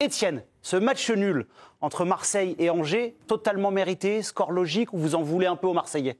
Étienne, ce match nul entre Marseille et Angers, totalement mérité, score logique, ou vous en voulez un peu aux Marseillais?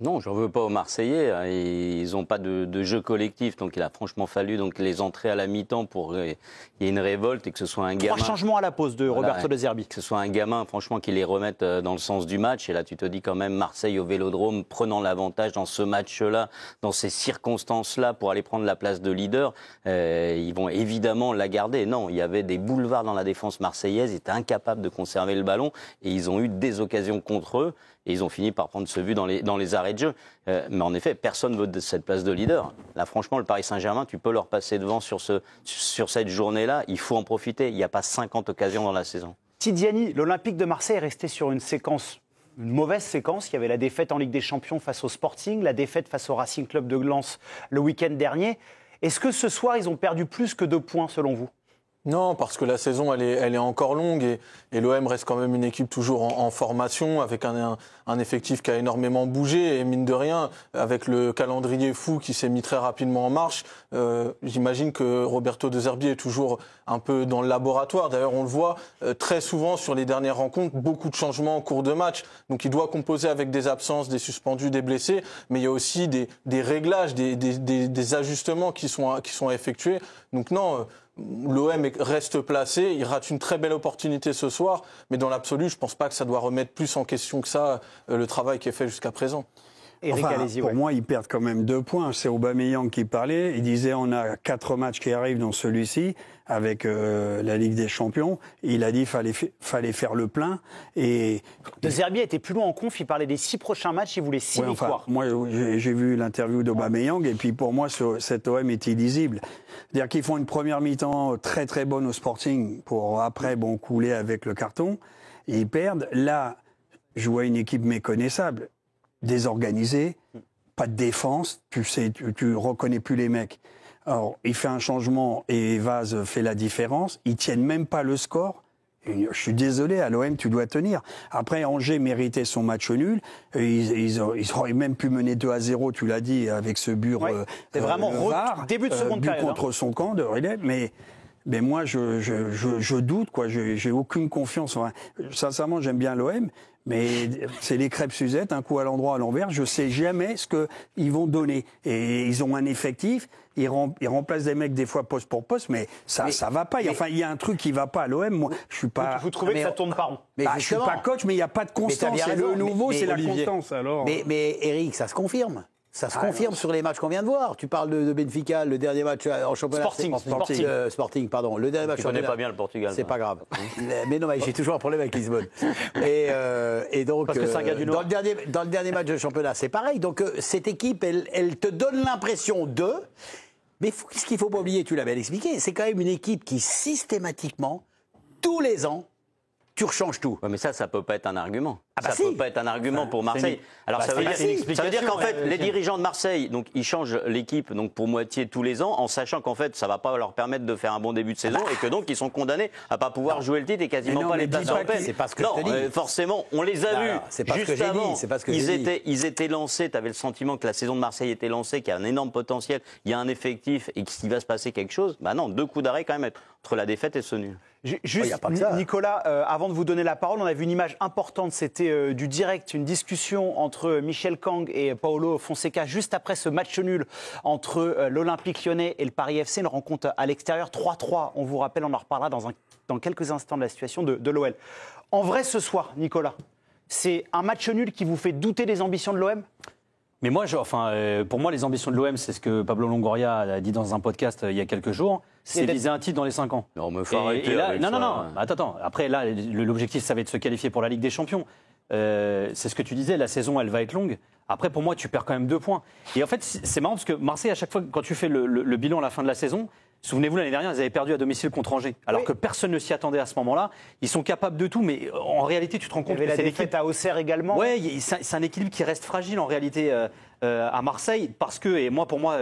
Non, j'en veux pas aux Marseillais. Ils n'ont pas de jeu collectif, donc il a franchement fallu donc les entrer à la mi-temps pour qu'il y ait une révolte et que ce soit un gamin. 3 changements à la pause de Roberto De Zerbi. Que ce soit un gamin, franchement, qui les remette dans le sens du match. Et là, tu te dis quand même Marseille au Vélodrome, prenant l'avantage dans ce match-là, dans ces circonstances-là, pour aller prendre la place de leader, ils vont évidemment la garder. Non, il y avait des boulevards dans la défense marseillaise. Ils étaient incapables de conserver le ballon et ils ont eu des occasions contre eux. Et ils ont fini par prendre ce but dans les arrêts de jeu. Mais en effet, personne ne veut de cette place de leader. Là, franchement, le Paris Saint-Germain, tu peux leur passer devant sur cette journée-là. Il faut en profiter. Il n'y a pas 50 occasions dans la saison. Tidiani, l'Olympique de Marseille est resté sur une mauvaise séquence. Il y avait la défaite en Ligue des Champions face au Sporting, la défaite face au Racing Club de Lens le week-end dernier. Est-ce que ce soir, ils ont perdu plus que 2 points, selon vous? Non, parce que la saison, elle est encore longue et l'OM reste quand même une équipe toujours en formation, avec un effectif qui a énormément bougé. Et mine de rien, avec le calendrier fou qui s'est mis très rapidement en marche, j'imagine que Roberto De Zerbi est toujours un peu dans le laboratoire. D'ailleurs, on le voit très souvent sur les dernières rencontres, beaucoup de changements en cours de match. Donc il doit composer avec des absences, des suspendus, des blessés, mais il y a aussi des réglages, des ajustements qui sont effectués. Donc non... L'OM reste placé, il rate une très belle opportunité ce soir, mais dans l'absolu, je ne pense pas que ça doit remettre plus en question que ça le travail qui est fait jusqu'à présent. Eric, pour moi, ils perdent quand même 2 points. C'est Aubameyang qui parlait. Il disait on a 4 matchs qui arrivent dans celui-ci avec la Ligue des Champions. Il a dit fallait faire le plein. Et De Zerbi a été plus loin en conf. Il parlait des 6 prochains matchs. Il voulait 6 victoires. Moi, j'ai vu l'interview d'Aubameyang et puis pour moi, cet OM est illisible. C'est-à-dire qu'ils font une première mi-temps très très bonne au Sporting pour après couler avec le carton. Et ils perdent. Là, je vois une équipe méconnaissable. Désorganisé, pas de défense, tu reconnais plus les mecs. Alors, il fait un changement et Vaz fait la différence. Ils tiennent même pas le score. Je suis désolé, à l'OM, tu dois tenir. Après, Angers méritait son match nul. Ils auraient même pu mener 2-0, tu l'as dit, avec ce but. C'est vraiment début de seconde période. Contre son camp de relais, mais moi, je doute, quoi. J'ai aucune confiance. Enfin, sincèrement, j'aime bien l'OM, mais c'est les crêpes Suzette, un coup à l'endroit, à l'envers. Je sais jamais ce qu'ils vont donner. Et ils ont un effectif. Ils remplacent des mecs des fois poste pour poste, mais ça va pas. Enfin, il y a un truc qui va pas à l'OM. Moi, je suis pas. Vous trouvez que ça tourne pas rond? Je suis pas coach, mais il y a pas de constance. Et le nouveau, c'est la constance. Alors. Mais Eric, ça se confirme. Ça se confirme sur les matchs qu'on vient de voir. Tu parles de Benfica, le dernier match en championnat. Sporting, pardon. Le dernier match. Je connais pas bien le Portugal. C'est pas grave. Mais non, j'ai toujours un problème avec Lisbonne. Et donc, parce que c'est un gars du Nord. dans le dernier match de championnat, c'est pareil. Donc cette équipe, elle te donne l'impression de. Mais ce qu'il faut pas oublier, tu l'avais expliqué, c'est quand même une équipe qui systématiquement, tous les ans, tu rechanges tout. Ouais, mais ça peut pas être un argument. Ça peut pas être un argument pour Marseille. Alors ça veut dire qu'en fait, les dirigeants de Marseille, donc ils changent l'équipe donc pour moitié tous les ans, en sachant qu'en fait ça va pas leur permettre de faire un bon début de saison et que donc ils sont condamnés à pas pouvoir jouer le titre et quasiment pas les places européennes. C'est pas ce que je te dis. Forcément, on les a vus. C'est pas juste avant. Ils étaient lancés. Tu avais le sentiment que la saison de Marseille était lancée, qu'il y a un énorme potentiel, il y a un effectif et qu'il va se passer quelque chose. Bah non, 2 coups d'arrêt quand même entre la défaite et ce nul. Juste, Nicolas, avant de vous donner la parole, on a vu une image importante, c'était du direct, une discussion entre Michel Kang et Paulo Fonseca juste après ce match nul entre l'Olympique Lyonnais et le Paris FC, une rencontre à l'extérieur, 3-3, on vous rappelle, on en reparlera dans quelques instants de la situation de l'OL. En vrai, ce soir, Nicolas, c'est un match nul qui vous fait douter des ambitions de l'OM ? Mais moi, pour moi, les ambitions de l'OM, c'est ce que Pablo Longoria a dit dans un podcast il y a quelques jours, c'est viser un titre dans les 5 ans. Non, mais faut arrêter là, avec non, ça. attends. Après, là, l'objectif, ça va être de se qualifier pour la Ligue des Champions. C'est ce que tu disais, la saison, elle va être longue. Après, pour moi, tu perds quand même 2 points. Et en fait, c'est marrant parce que Marseille, à chaque fois, quand tu fais le bilan à la fin de la saison, souvenez-vous, l'année dernière, ils avaient perdu à domicile contre Angers. Alors que personne ne s'y attendait à ce moment-là. Ils sont capables de tout, mais en réalité, tu te rends compte que c'est l'équipe à Auxerre également. Oui, c'est un équilibre qui reste fragile en réalité à Marseille, parce que, et pour moi,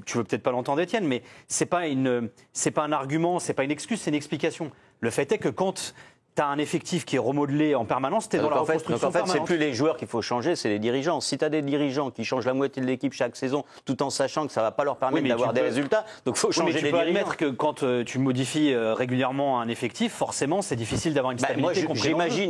tu veux peut-être pas l'entendre, Étienne, mais c'est pas un argument, c'est pas une excuse, c'est une explication. Le fait est que quand tu as un effectif qui est remodelé en permanence, tu es dans la reconstruction donc en fait, c'est permanente. plus les joueurs qu'il faut changer, c'est les dirigeants. Si tu as des dirigeants qui changent la moitié de l'équipe chaque saison, tout en sachant que ça ne va pas leur permettre d'avoir des résultats, donc il faut changer les dirigeants. Tu peux admettre que quand tu modifies régulièrement un effectif, forcément, c'est difficile d'avoir une stabilité.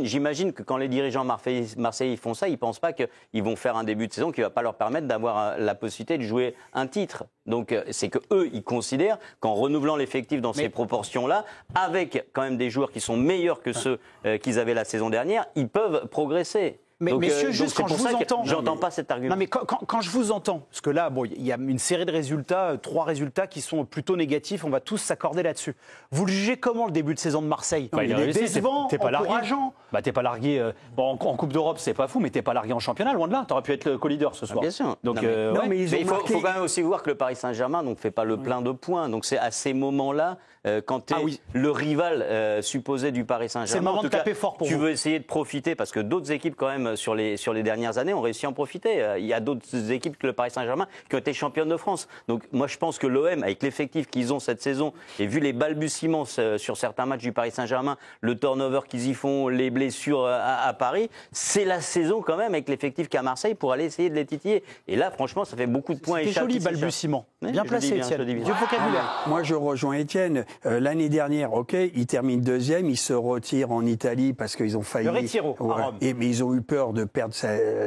J'imagine que quand les dirigeants marseillais font ça, ils ne pensent pas qu'ils vont faire un début de saison qui ne va pas leur permettre d'avoir la possibilité de jouer un titre. Donc c'est que eux, ils considèrent qu'en renouvelant l'effectif dans ces proportions-là, avec quand même des joueurs qui sont meilleurs que ceux qu'ils avaient la saison dernière, ils peuvent progresser. Mais messieurs, juste quand je vous entends, j'entends pas cet argument. Non, mais quand je vous entends, parce que là, bon, il y a une série de résultats, 3 résultats qui sont plutôt négatifs. On va tous s'accorder là-dessus. Vous le jugez comment le début de saison de Marseille? Il est décevant, t'es pas encourageant. T'es pas largué. En Coupe d'Europe, c'est pas fou, mais t'es pas largué en championnat, loin de là. T'aurais pu être le co-leader ce soir. Bien sûr. Donc, mais il faut quand même aussi voir que le Paris Saint-Germain ne fait pas le plein de points. Donc c'est à ces moments-là, quand tu es le rival supposé du Paris Saint-Germain, c'est le moment de taper fort pour tu vous. veux essayer de profiter, parce que d'autres équipes quand même sur les dernières années ont réussi à en profiter. Il y a d'autres équipes que le Paris Saint-Germain qui ont été championnes de France. Donc moi je pense que l'OM, avec l'effectif qu'ils ont cette saison, et vu les balbutiements sur certains matchs du Paris Saint-Germain, le turnover qu'ils y font, les blessures à Paris, c'est la saison quand même avec l'effectif qu'à Marseille pour aller essayer de les titiller. Et là franchement ça fait beaucoup de points. C'est joli balbutiement. Bien placé, Étienne. Du vocabulaire. Moi, je rejoins Étienne. L'année dernière, il termine deuxième, il se retire en Italie parce qu'ils ont failli. Le Retiro, à Rome. Mais ils ont eu peur de perdre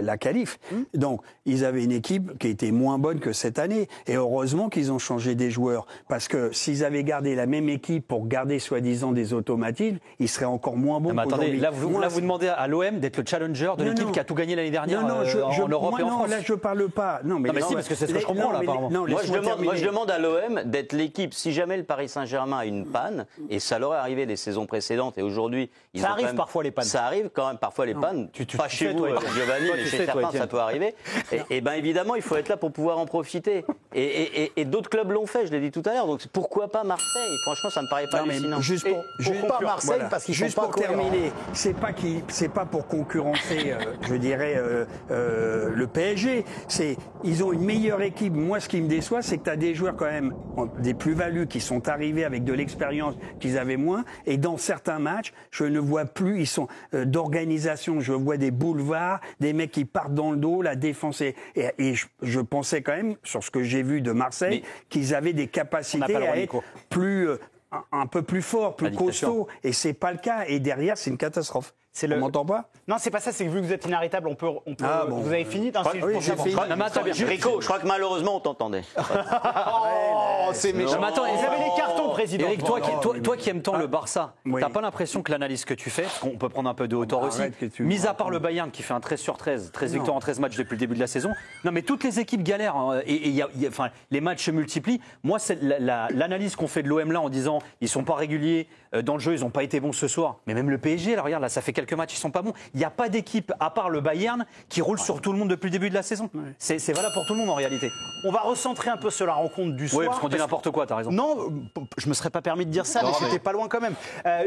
la qualif. Donc, ils avaient une équipe qui était moins bonne que cette année. Et heureusement qu'ils ont changé des joueurs. Parce que s'ils avaient gardé la même équipe pour garder soi-disant des automatismes, ils seraient encore moins bons. Mais attendez, là, vous demandez à l'OM d'être le challenger de l'équipe qui a tout gagné l'année dernière en Europe et en France. Là, je parle pas. Non, mais si, parce que c'est ce que je comprends, là, apparemment. Moi, je demande à l'OM d'être l'équipe, si jamais le Paris Saint-Germain a une panne, et ça leur est arrivé des saisons précédentes, et aujourd'hui... Ça arrive parfois les pannes. Ça arrive quand même parfois les pannes, pas chez vous, Giovanni, mais chez certains, ça peut arriver. Et bien évidemment, il faut être là pour pouvoir en profiter. Et d'autres clubs l'ont fait, je l'ai dit tout à l'heure, donc pourquoi pas Marseille? Franchement, ça me paraît pas hallucinant. Juste pas Marseille, parce qu'ils juste sont pas pour terminer, c'est pas pour concurrencer, je dirais, le PSG. Ils ont une meilleure équipe. Moi, ce qui me déçoit, c'est que tu as des joueurs quand même, des plus-values qui sont arrivés avec de l'expérience qu'ils avaient moins. Et dans certains matchs, je ne vois plus, ils sont d'organisation. Je vois des boulevards, des mecs qui partent dans le dos, la défense. Et je pensais quand même, sur ce que j'ai vu de Marseille, qu'ils avaient des capacités à être plus... un peu plus fort, plus costaud, et c'est pas le cas. Et derrière, c'est une catastrophe. On m'entend pas? Non, c'est pas ça. C'est que vu que vous êtes inarrêtable, on peut. Ah, bon. Vous avez fini? Non, Oui, j'ai fini. Rico, je crois que malheureusement on t'entendait. C'est méchant. Mais attends, vous avez les cartons, président. Eric, toi qui aimes tant le Barça, t'as pas l'impression que l'analyse que tu fais, parce qu'on peut prendre un peu de hauteur aussi, mis à part le Bayern qui fait un 13 sur 13, 13 victoires en 13 matchs depuis le début de la saison, non mais toutes les équipes galèrent, hein, enfin, les matchs se multiplient. Moi, c'est l'analyse qu'on fait de l'OM là en disant ils sont pas réguliers dans le jeu, ils ont pas été bons ce soir, mais même le PSG, là, regarde, là, ça fait quelques matchs, ils sont pas bons. Il n'y a pas d'équipe, à part le Bayern, qui roule sur tout le monde depuis le début de la saison. C'est valable pour tout le monde en réalité. On va recentrer un peu sur la rencontre du soir. Oui, parce qu'on dit n'importe quoi, t'as raison. Non, je me serais pas permis de dire ça, mais c'était pas loin quand même.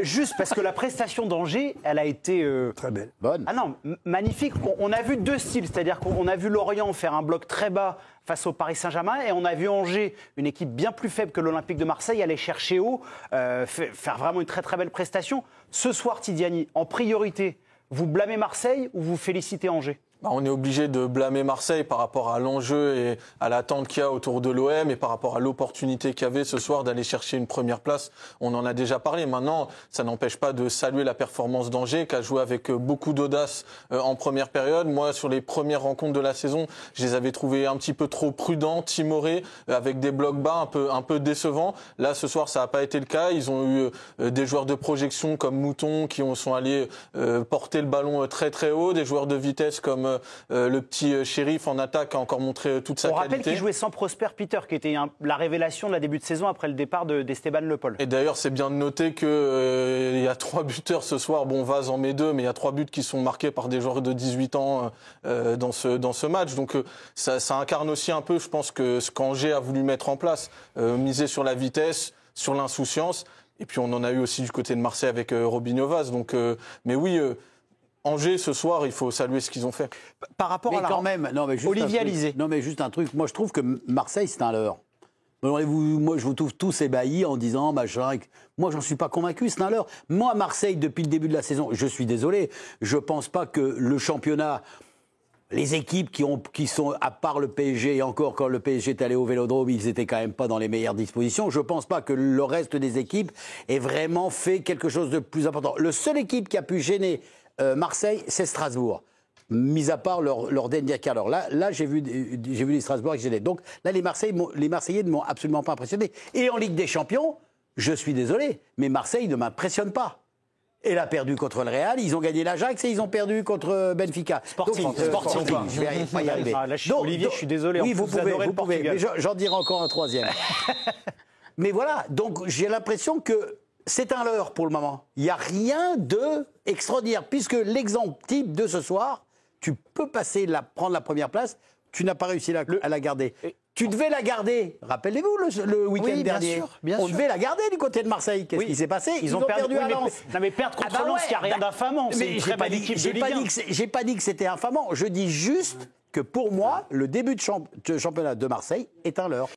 Juste parce que la prestation d'Angers, elle a été très belle. Bonne. Ah non, magnifique. On a vu deux styles, c'est-à-dire qu'on a vu Lorient faire un bloc très bas face au Paris Saint-Germain, et on a vu Angers, une équipe bien plus faible que l'Olympique de Marseille, aller chercher haut, faire vraiment une très très belle prestation. Ce soir, Tidiani, en priorité, vous blâmez Marseille ou vous félicitez Angers? On est obligé de blâmer Marseille par rapport à l'enjeu et à l'attente qu'il y a autour de l'OM et par rapport à l'opportunité qu'il y avait ce soir d'aller chercher une première place. On en a déjà parlé. Maintenant, ça n'empêche pas de saluer la performance d'Angers qui a joué avec beaucoup d'audace en première période. Moi, sur les premières rencontres de la saison, je les avais trouvés un petit peu trop prudents, timorés, avec des blocs bas un peu décevants. Là, ce soir, ça n'a pas été le cas. Ils ont eu des joueurs de projection comme Mouton qui sont allés porter le ballon très très haut, des joueurs de vitesse comme le petit Shérif en attaque a encore montré toute sa qualité. On rappelle qu'il jouait sans Prosper Peter, qui était la révélation de la début de saison après le départ d'Esteban Le Paul. Et d'ailleurs, c'est bien de noter qu'il y a 3 buteurs ce soir. Bon, Vaz en met 2, mais il y a 3 buts qui sont marqués par des joueurs de 18 ans dans ce match. Donc ça incarne aussi un peu, je pense, que ce qu'Angers a voulu mettre en place. Miser sur la vitesse, sur l'insouciance. Et puis on en a eu aussi du côté de Marseille avec Robinho Vaz. Donc, mais oui... Angers, ce soir, il faut saluer ce qu'ils ont fait. Par rapport à quand même, Olivier Alizé. Non, mais juste un truc. Moi, je trouve que Marseille, c'est un leurre. Moi, je vous trouve tous ébahis en disant machin. Moi, j'en suis pas convaincu, c'est un leurre. Moi, Marseille, depuis le début de la saison, je suis désolé, je pense pas que le championnat, les équipes qui sont, à part le PSG, et encore quand le PSG est allé au Vélodrome, ils étaient quand même pas dans les meilleures dispositions. Je pense pas que le reste des équipes ait vraiment fait quelque chose de plus important. Le seule équipe qui a pu gêner Marseille, c'est Strasbourg. Mis à part leur dernier quart d'heure. Là j'ai vu les Strasbourg qui gênaient. Donc là, les Marseillais ne m'ont absolument pas impressionné. Et en Ligue des Champions, je suis désolé, mais Marseille ne m'impressionne pas. Elle a perdu contre le Real, ils ont gagné l'Ajax et ils ont perdu contre Benfica. Sporting. Je vais pas y arriver. Là, Olivier, je suis désolé. Oui, vous pouvez, Portugal. mais j'en dirai encore un troisième. Mais voilà, donc j'ai l'impression que c'est un leurre pour le moment. Il n'y a rien d'extraordinaire, puisque l'exemple type de ce soir, tu peux prendre la première place, tu n'as pas réussi à la garder. Tu devais la garder. Rappelez-vous le week-end dernier. Bien On sûr. devait la garder du côté de Marseille. Qu'est-ce qui s'est passé? Ils ont perdu à Lens. Non, mais perdre contre Lens, il n'y a rien d'infamant. C'est une très bonne équipe de Ligue 1. J'ai pas dit que c'était infamant. Je dis juste que pour moi, le début de championnat de Marseille est un leurre.